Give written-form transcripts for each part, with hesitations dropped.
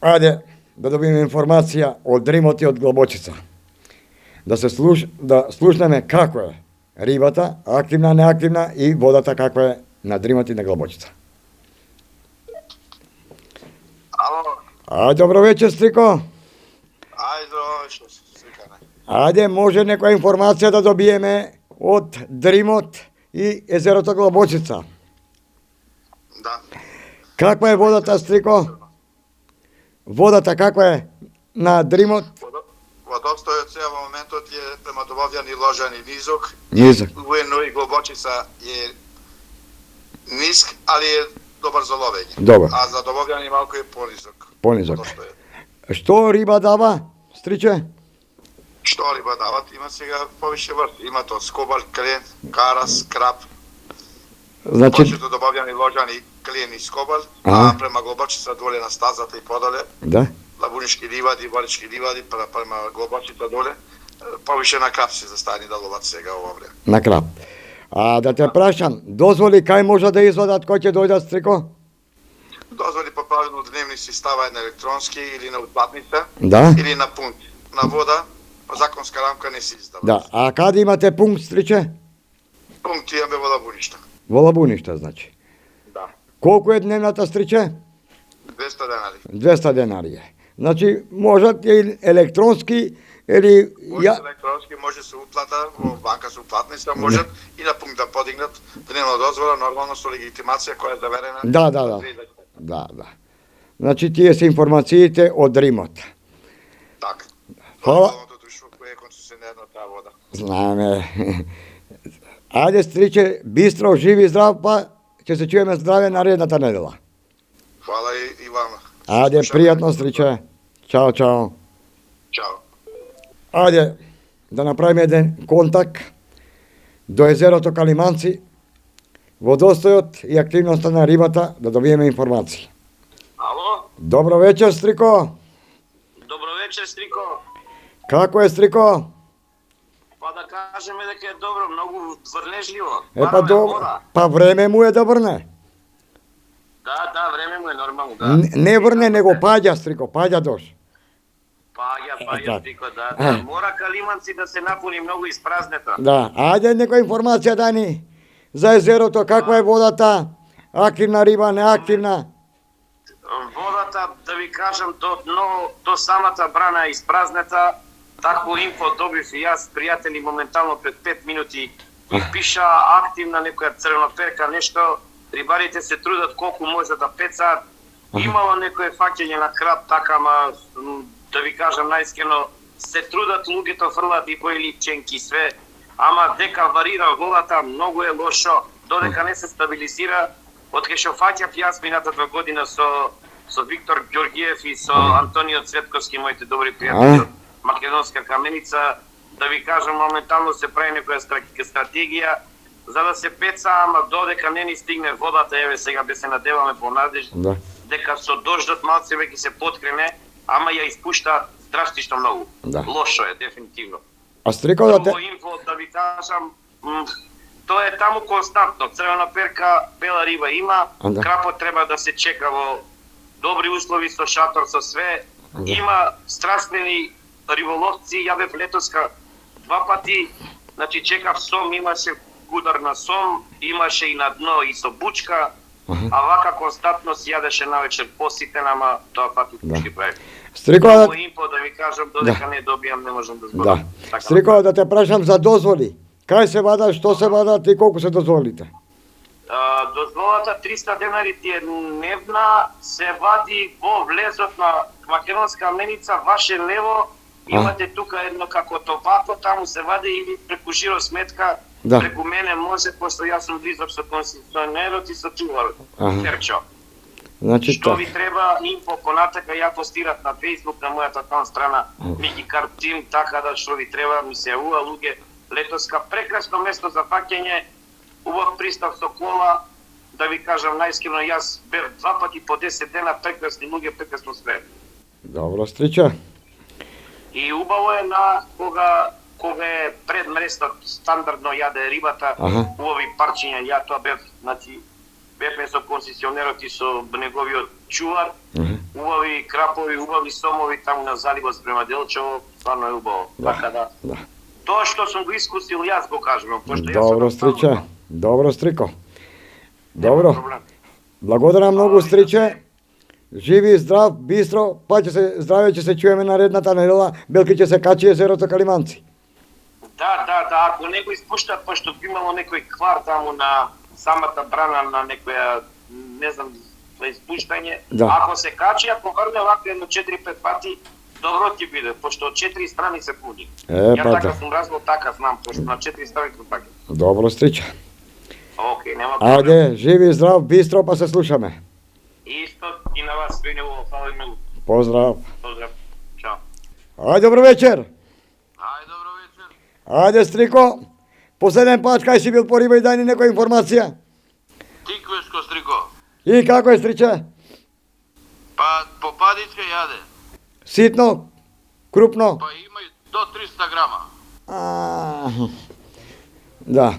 Ајде да добиме информација од Дримот и од Глобочица. Да слушнеме како е рибата, активна, неактивна и водата каква е на Дримот и на Глобочица. Ало. Ајде, добро вечер, Стрико. Ајде, добро вечер, Стрикане. Ајде, може некоја информација да добиеме од Дримот и езерото Глобочица. Да. Каква е водата, Стрико? Водата каква е на Дримот? Водостојот сега во моментот е према добавljani ложани низок. Низок. Уедно и Глобочица е ниск, али е добар за ловење. Добар. А за добавljani малку е понизок. Понизок. Водостојот. Што риба дава, Стриче? Што риба дават? Има сега повише врсти. Имат од скобар, клен, карас, крап. Значи, Повеќето добавljani ложани клен и скобар, а према Глобочица доле на стазата и подоле. да. Лабунишки ливади, Валички ливади, према Глобочица доле, повише на крап се застани да ловат сега ова време. На крап. А да те прашам, дозволи кај може да извадат кој ќе дојдат, Стрико? Дозволи по правилно дневни си става на електронски или на утватница, Да. или на пункт. На вода, по законска рамка не се издава. Да. А каде имате пункт, Стриче? Пункт имаме во Лабуништа. Во Лабуништа, значи. Да. Колку е дневната, Стриче? 200 денари. 200 денари е. Значи, можат и електронски или Може електронски, може се уплата, во банка се уплатница, можат и на пункт да подигнат дневна дозвола, нормално со легитимација која е заверена. Да. Да. Значи, тие се информациите од Дримот. Така. Фала. Тоа друштво кое е концесионерно таа вода. Знаеме. Ајде, Стриче, бистро, жив и здрав, па ќе се чуеме здраве наредната недела. Фала и вама. Ајде, пријатно, Стриче. Чао, чао. Чао. Ајде, да направиме еден контакт до езерото Калиманци, водостојот и активноста на рибата, да добиеме информации. Ало? Добро вечер, Стрико. Добро вечер, Стрико. Како е, Стрико? Па да кажеме дека е добро, многу врнежливо. Па добро. Па време му е да врне. Да, време му е нормално, да. Не врне, него паѓа, Стрико, паѓа дош. Паѓа, Стрико, да. Мора Калиманци да се напуни многу испразнета. Да, ајде некоја информација дани за езерото, каква е водата, активна риба, неактивна. Водата, да ви кажам, до самата брана е испразнета. Такво инфо добив и јас, пријатели, моментално пред 5 минути. И пиша активна некоја црвеноперка, нешто. Рибарите се трудат колку може да пецаат. Имало некое фаќање на крап, така, ама да ви кажам најискрено, се трудат луѓето, фрлат и бојли пченки све, ама дека варира водата многу е лошо, додека не се стабилизира. Од кај што фаќав јас минатата година со Виктор Ѓоргиев и со Антонио Цветковски, моите добри пријатели од Македонска каменица, да ви кажам, моментално се прави некоја стратегија за да се пеца, ама додека не ни стигне водата, еве сега бе се надеваме по надежда, дека со дождот малце веќе се поткрене, ама ја испушта драстично многу. Лошо е, дефинитивно. А Стрико да те... Друго инфо, да ви кажам, тоа е таму константно. Црвена перка, бела риба има, крапот треба да се чека во добри услови со шатор, со све. Има страствени риболовци, ја бев летоска 2 пати, значи чекав сом, имаше удар на сом, имаше и на дно и со бучка, а вака константно си јадеше навечер поситен, ама тоа пати пушки прави. Стрико, Много инфо да ви кажам, додека не добијам, не можам да зборам. Стрико, да те прашам за дозволи. Кај се вадат, што се вадат и колку се дозволите? Дозволата 300 денари ти е дневна, се вади во влезот на Македонска меница, ваше лево, имате тука едно како топако, таму се вади или преку жиро сметка, преку мене може, пошто јас сум близок со концесионерот и со чуварот, Керчо. Што ви треба инфо понатака, ја постирав на Facebook на мојата тан страна, ми ги картим така да што ви треба, ми се јавува луѓе, летоска прекрасно место за фаќање, убав пристав со кола, да ви кажам најискрено, јас бев 2 пати по 10 дена, прекрасни луѓе, прекрасно све. Добро, Стрича. И убаво е на кога е пред мрестот стандардно јаде рибата, убави парчиња, ја тоа бев, значи, бевме со концесионерот и со неговиот чувар, убави крапови, убави сомови таму на заливот спрема Делчево, стварно е убаво. Така да. Да. Тоа што сум го искусил јас го кажувам, пошто јас Добро, сум таму. стриче. Добро, Стрико. Нема Добро. проблем. Благодарам многу, Стриче. Живи, здрав, бистро, па ќе се здраве, ќе се чуеме наредната недела, белки ќе се качи езерото Калиманци. Да, ако не го испуштат, пошто би имало некој квар таму на самата брана на некоја, не знам, за испуштање. Да. Ако се качи, ако врне вака едно 4-5 пати, добро ќе биде, пошто од 4 страни се пуни. Ја па така да. сум разбрал, така знам, пошто на 4 страни сум така. Добро, Стриче. Океј, нема проблем. Ајде, живи, здрав, бистро, па се слушаме. Исто и на вас, све негово, фала и многу. Поздрав. Поздрав. Чао. Ајде, добро вечер. Ајде, добро вечер. Ајде, Стрико. Последен пат, кај си бил по риба и дај ни некоја информација. Тиквешко, Стрико. И како е, Стриче? Па попадиче јаде. Ситно? Крупно? Па има и до 300 грама. Да.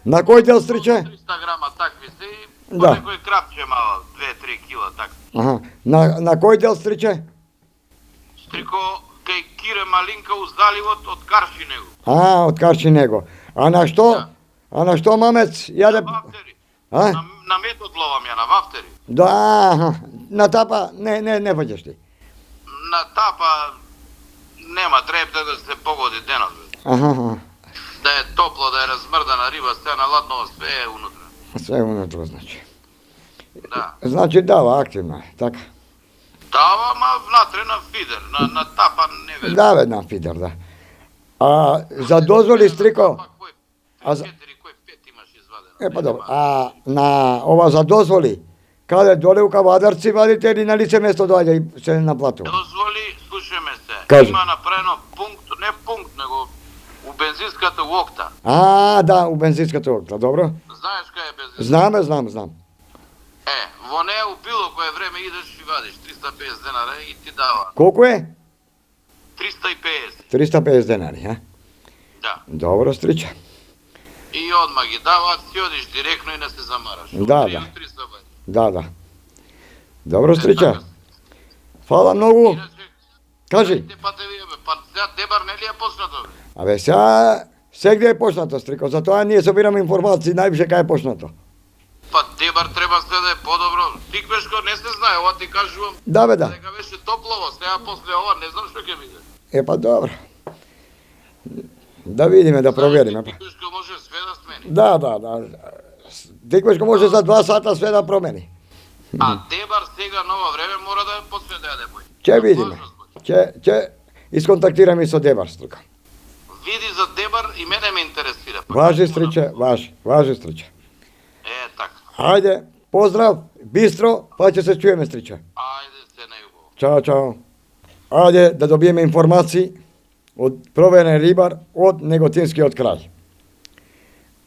На кој дел, Стриче? 300 грама такви се и Да. по некој крапче мало, 2-3 кила така. Аха. На кој дел, Стриче? Стрико, кај Кире Малинка у заливот од Карши него. Од Карчи него. А на што? Да. А на што мамец јаде? На вафтери. А? На метод ловам ја, на вафтери. Да, на тапа не паѓаш ти. На тапа нема, треба да се погоди денот. Бе. Аха. Да е топло, да е размрдана риба, се на ладно, све е унутре. Све унутро, значи. Да. Значи дава, активна е, така. Дава, ма внатре на фидер, на тапа не ве. Да, бе, на фидер, да. А за дозволи, Стрико? Па кој А за- 4, кој 5 имаш извадено? Па добро. А на ова за дозволи? Каде доле у Кавадарци вадите или на лице место доаѓа и се наплатува? Дозволи, слушаме се. Кажи. Има направено пункт, не пункт, него у бензинската локта. Да, у бензинската окта, добро. Знаеш кај е бензинска? Знам. Во неја у било кое време идеш и вадиш 350 денара и ти дава. Колку е? 350, 350 денари, а? да. Добро, Стриче. И одма ги даваат, ти одиш директно и не се замараш. Да, Утре и да. утре се вади. Да. Добро, Стриче. така. Фала многу. Иначе, Кажи. те патеви, бе, па сега Дебар не ли е почнато, бе? Абе, сега сегде е почнато, Стрико, затоа ние собираме информации највише кај е почнато. Па Дебар треба се да е подобро. Тиквешко не се знае, ова ти кажувам. Да, бе, да. Дека беше топлово, сега после ова не знам што ќе биде. Па добро. Да видиме, да провериме. Тиквешко може све да смени. Да. Тиквешко може за 2 сата све да промени. А Дебар сега ново време мора да почне да јаде бој. Ќе видиме. Ќе исконтактираме и со Дебар, Стрико. Види за Дебар и мене ме интересира. Па Важи, како Стриче, важи, Стриче. така. Ајде, поздрав, бистро, па ќе се чуеме, Стриче. Ајде се најубаво. Чао. Ајде да добиеме информации од проверен рибар од Неготинскиот крај.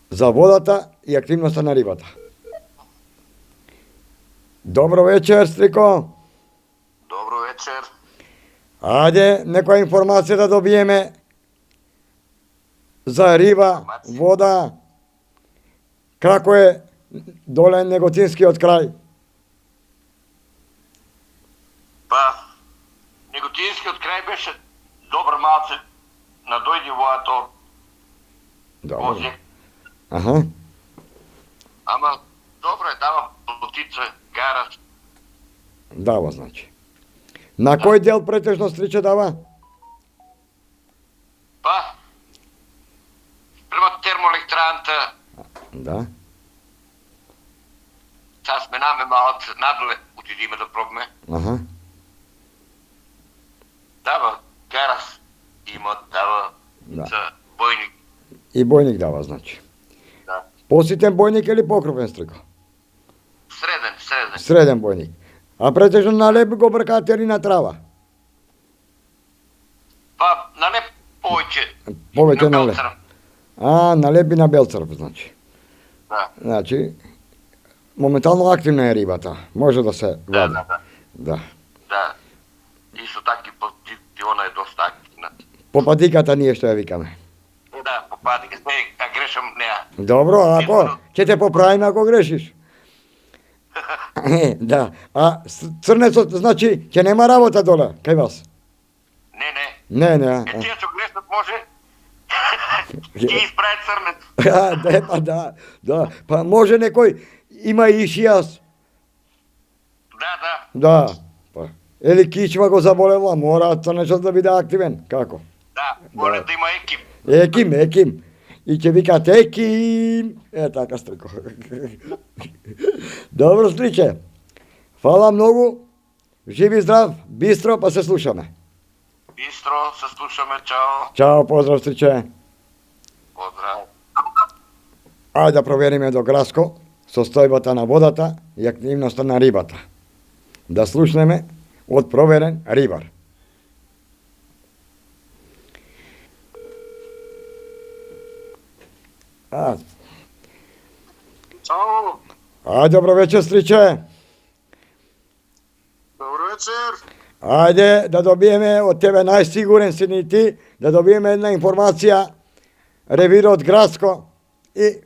За водата и активноста на рибата. Добро вечер, Стрико. Добро вечер. Ајде, некоја информација да добиеме за риба, вода, како е доле Неготинскиот крај. Па, Неготинскиот крај беше добар малце, надојди воато, Добро. возе, Аха. ама добро е, дава плотица, гараш. Дава, значи. На кој дел претежно, Стриче, дава? Па, према термоелектраната, Да. сега сме наме малце, надоле, отидиме да пробме. Аха. Дава гараш, има, дава Да. за бојник. И бојник дава, значи. Да. Поситен бојник или покропен, Стрико? Среден. Среден бојник. А претежно на леб го бркате или на трава? Па, на не повеќе. Повеќе на леб. белцар. На леб и на белцрв, значи. Да. Значи, моментално активна е рибата. Може да се вади. Да. Да. Исто така и она е доста активна. По патиката ние што ја викаме. Да, попади, а грешам неа. Добро, ако ќе те поправиме ако грешиш. Да. А црнецот, значи, ќе нема работа доле, кај вас? Не, Не, Е, тие што гнеснат може, ќе исправи црнет. Да, да, да. Па може некој, има и шијас. Да. Да. Па. Или кичма го заболела, мора црнецот да биде активен. Како? Да, мора да има екип. Еким. И ќе викат еким. Така Стрико. Добро, Стриче. Фала многу. Живи здрав, бистро, па се слушаме. Бистро, се слушаме, чао. Чао, поздрав, Стриче. Поздрав. Ајде да провериме до Граско состојбата на водата и активноста на рибата. Да слушнеме од проверен рибар. Чао. Ајде, добро вечер, Стриче. Добро вечер. Ајде да добиеме од тебе, најсигурен си ни ти, да добиеме една информација, ревирот Граско и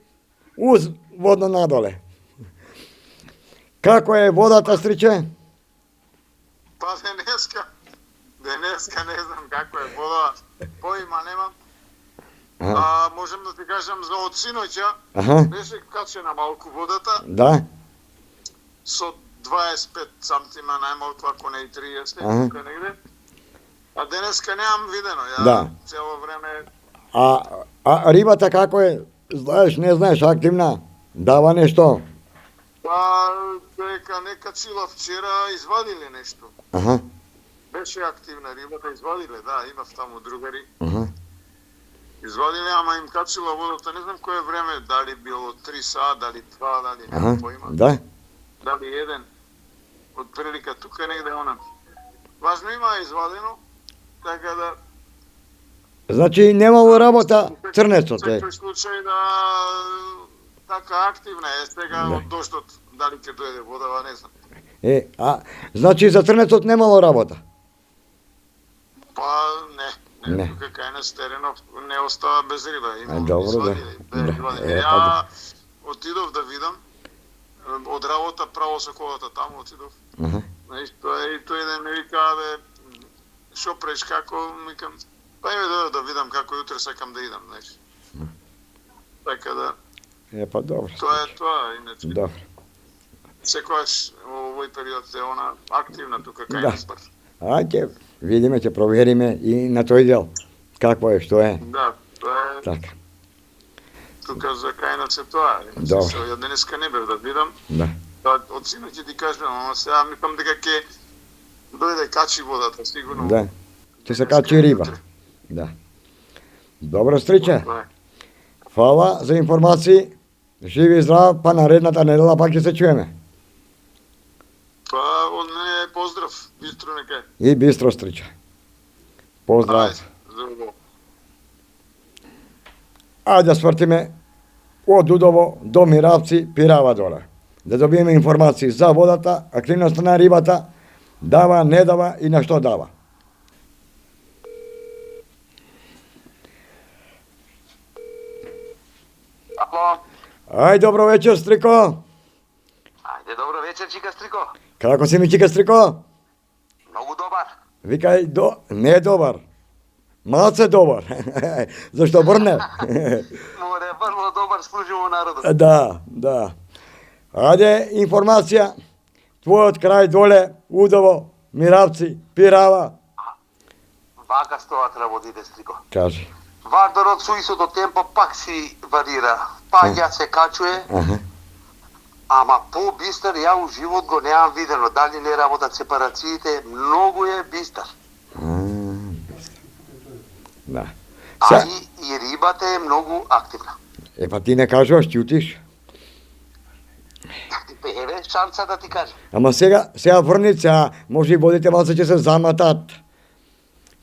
уз водно надоле. Како е водата, Стриче? Па денеска не знам како е вода, поима немам. Можем да ти кажам за од синоќа, Аха, беше качена малку водата, да. со 25 сантима најмалку, ако не и 30, Аха. тука негде. А денеска немам видено, ја Да. цело време. А рибата како е? Знаеш, не знаеш, активна? Дава нешто? Па, дека не качила вчера, извадиле нешто. Аха, Беше активна рибата, извадиле, да, имав таму другари. аха. Извадиле, ама им качила водата, не знам кое време, дали било 3 саа, дали 2, дали Аха, немам поима. да. Дали еден, од прилика тука негде она. Важно има извадено, така да Значи немало работа црнецот е. секој случај да така активна е сега Да. од доштот, дали ќе дојде водава, не знам. Значи за црнецот немало работа. Па не, Не. тука кај нас теренов не остава без риба. Имам добро, да. извадили, Да. извадили. Па Ја отидов да видам, од работа право со колата таму отидов. Аха. Знаеш, тој да ми вика, бе, шо преш, како, викам, па име дојдов да видам како утре сакам да идам, знаеш. Така да, Па добро. тоа е тоа, иначе. Добро. Секогаш во овој период е она активна тука кај Да. нас бар. Ќе видиме, ќе провериме и на тој дел. Какво е, што е. Да, тоа е Така, тука за кај нас е тоа. Добро. Ја денеска не бев да видам, да. од сина ќе ти кажам, ама сега мислам дека ќе дојде качи водата, сигурно. Да. Ќе се качи риба. Да. Добро, Стриче. Тоа е. Фала за информации. Живи и здрав, па наредната недела пак ќе се чуеме. Па, од мене поздрав, бистро нека. И бистро, Стриче. Поздрав. Ајде, здраво. Ајде да свртиме од Дудово до Миравци, Пирава доле. Да добиеме информации за водата, активноста на рибата, дава, не дава и на што дава. Ало. Ај, добро вечер, Стрико. Ајде, добро вечер, Чика Стрико. Како си ми, Чика Стрико? Многу добар. Викај, не е добар. Малце добар. Зашто брне? Море, врло добар, служимо народот. Да. Ајде, информација. Твојот крај доле, Удово, Миравци, Пирава. Вака стоат работите, Стрико. Кажи. Вардорот со истото темпо пак си варира. Паѓа се качуе, Аха. ама по-бистар ја у живот го неам видено. Дали не работат сепарациите, многу е бистар. Да. А и рибата е многу активна. Па ти не кажуваш, ќутиш. Еве шанса да ти кажам. Ама сега врнице, може и водите малце ќе се заматат.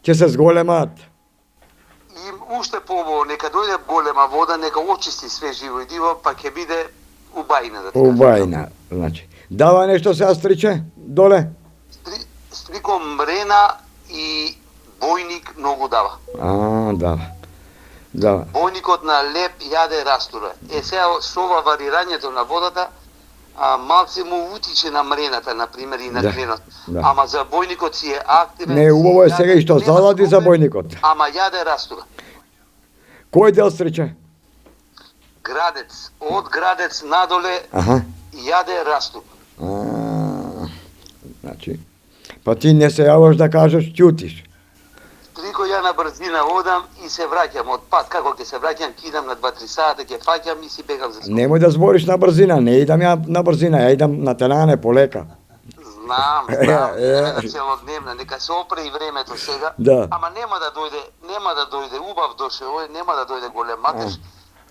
Ќе се зголемат. И уште побо, нека дојде голема вода, нека очисти све живо и диво, па ќе биде убајна да ти кажам. Убајна, значи. Дава нешто сега, Стриче, доле? Стрико мрена и бојник многу дава. Да. Бојникот на леп јаде растура. Сега со ова варирањето на водата, малце му утиче на мрената, например, и на Да, кренот. да. Ама забојникот си е активен. Не, убаво е си сега јаде, и што нема залади проблем, забојникот. Ама јаде растура. Кој дел стриче? Градец, од Градец надоле Аха. јаде растура. Значи, па ти не се јаваш да кажеш, ќутиш. Трико ја на брзина одам и се враќам од пат, како ќе се враќам, ќе идам на 2-3 сата, ќе фаќам и си бегам за скоро. Немој да збориш на брзина, не идам ја на брзина, ја идам на теране полека. Знам, времена целодневна, нека се опре и времето сега. Да. Ама нема да дојде убав доше, ој нема да дојде голем макаш.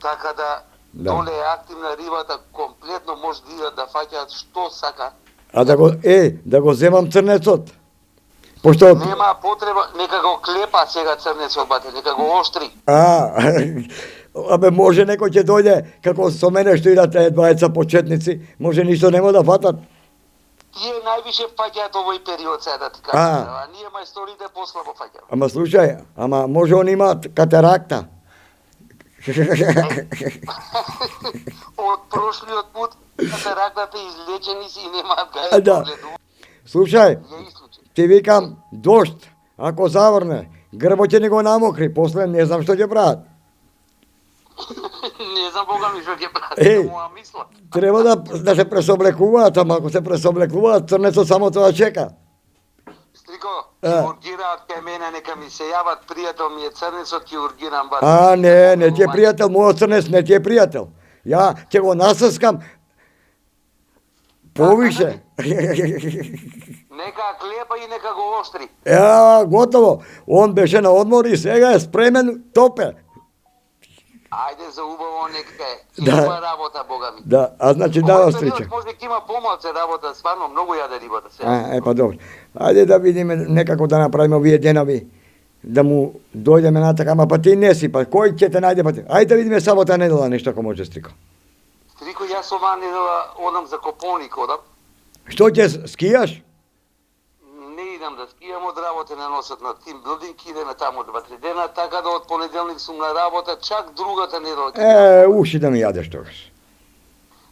Така да, Да. доле е активна рибата, комплетно може да идат да фаќаат што сака. А да го земам црнецот. Пошто Нема потреба, нека го клепа сега црнецот, бате, нека го оштри. абе може некој ќе дојде како со мене што идат двајца почетници, може ништо нема да фатат. Тие највише фаќаат овој период сега да ти кажам, А. а ние мајсторите послабо фаќаме. Ама слушај, ама може он има катаракта. Од прошлиот пут катарактата излечени си и немаат А, гај да. погледу. Слушај, Ја исклучи. ти викам дожд, ако заврне, грбот ќе ни го намокри, после не знам што ќе прават. Не знам бога ми што ќе прават, Еј. моја мисла. Треба да се пресоблекуваат, ама ако се пресоблекуваат, црнецот само тоа чека. Стрико, А. ќе ургираат кај мене, нека ми се јават, пријател ми е црнецот, ќе ургирам бат. Не ти е пријател, мојот црнец не ти е пријател. Ја ќе го насаскам повише. Нека клепа и нека го оштри. Готово. Он беше на одмор и сега е спремен, топе. Ајде за убаво нека е. Да. Има работа, бога ми. Да, а значи Овој дава период стрича. Може дека има помалце работа, стварно многу јаде рибата сега. Па добро. Ајде да видиме некако да направиме овие денови, да му дојдеме натака, ама па ти не си, па кој ќе те најде па ти? Ајде да видиме сабота недела нешто ако може Стрико. Стрико, јас оваа недела одам за Кополник, одам. Што ќе скијаш? Не идам да скијам, од работа не носат на тим билдинг, идеме таму 2-3 дена, така да од понеделник сум на работа, чак другата недела. Уши да ми јадеш тогаш.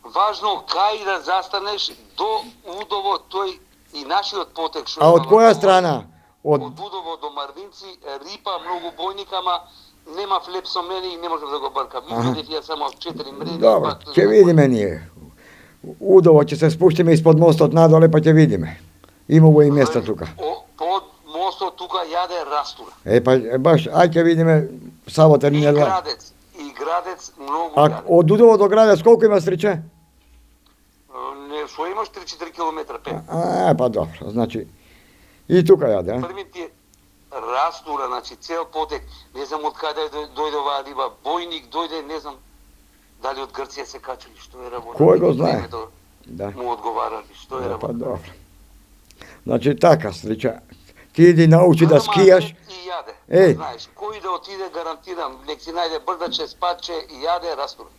Важно кај да застанеш до Удово, тој и нашиот потек што А од има која во- страна? Од Удово до Марвинци, рипа, многу бојник, ама нема флеп со мене и не можам да го бркам. Видев ја само 4 мрени. Добро, пак ќе видиме ние. Удово ќе се спуштиме испод мостот надоле, па ќе видиме. Има го и места тука. Под мостот тука јаде растура. Па баш, ај ќе видиме сабота И недела. градец многу А јаде. од Удово до Градец колку има стриче? Не, што имаш 3-4 километра, 5. Па добро, значи и тука јаде, а? Први ти е растура, значи цел потек, не знам од каде дојде оваа риба, бојник дојде, не знам дали од Грција се качили, што е работа. Кој го знае? Времето Да. Му одговарали, што е Па работа. добро. Значи така, стрича. Ти иди научи да скијаш. И јаде. Еј. Знаеш, кој да отиде, гарантирам, нек си најде брдаче, спаче и јаде растура.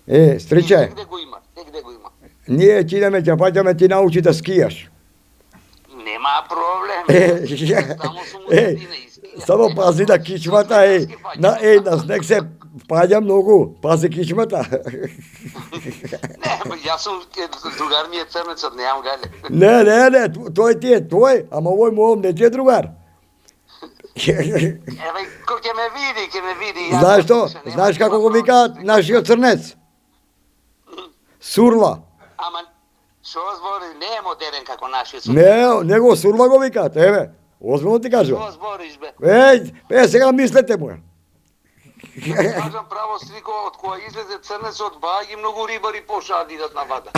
Стриче, Негде го има, негде го има. ние ќе идеме ќе паѓаме ти научи да скијаш. Нема проблем. Само сум у Еј, средина и скија. само пази да кичмата, на снег се паѓа многу, пази кичмата. Не, јас сум, другар ми е црнецот, неам гале. Не, тој ти е тој, ама овој мојом не ти е другар. Еве, кој ќе ме види. јас Знаеш се што? слушам, нема Знаеш како го проблем. викаат нашиот црнец? Сурла. Ама, што збори, не е модерен како нашиот. Него сурла го викаат, еве. Озбилно ти кажувам. Што збориш, бе? Сега мислете му. Кажам право, Стрико, од која излезе црнецот, баги многу рибари пошаат да идат на вада.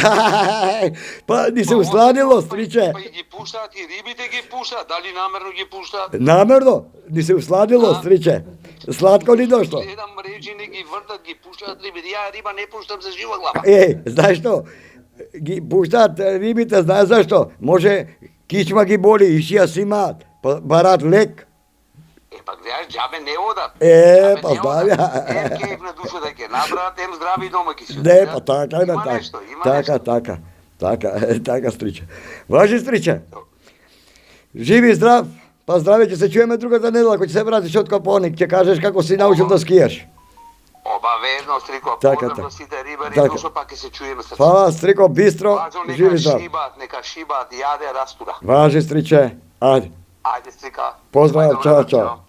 Па ни се усладило, стриче. Па и ги пуштаат, и рибите ги пуштаат, дали намерно ги пуштаат? Намерно, ни се усладило, стриче. Сладко ни дошло. Гледам мрежи, не ги вртат, ги пуштаат рибите. Ја риба не пуштам за жива глава. Знаеш што? Ги пуштаат рибите, знаеш зашто? Може кичма ги боли, ишија си имаат, барат лек. Па гледаш, джабе не одат. Па здравја. Ем кејф на душа да ќе набрат, ем здрави домаки си. Не, па така, Има нешто, има нешто. Така, стриче. Важи, стриче. Живи и здрав, па здраве, ќе се чуеме другата недела, кој ќе се вратиш од Кополник, ќе кажеш како си научил да скијаш. Обавезно, Стрико, Така, поздрав така. до сите рибари, Така. душо, пак ќе се чуеме се. Фала, Стрико, бистро, Важно, живи нека здрав. шибат, јаде, растура. Важи, Стриче, ајде. Ајде, Стрика. Поздрав, Добро чао, вечер. чао.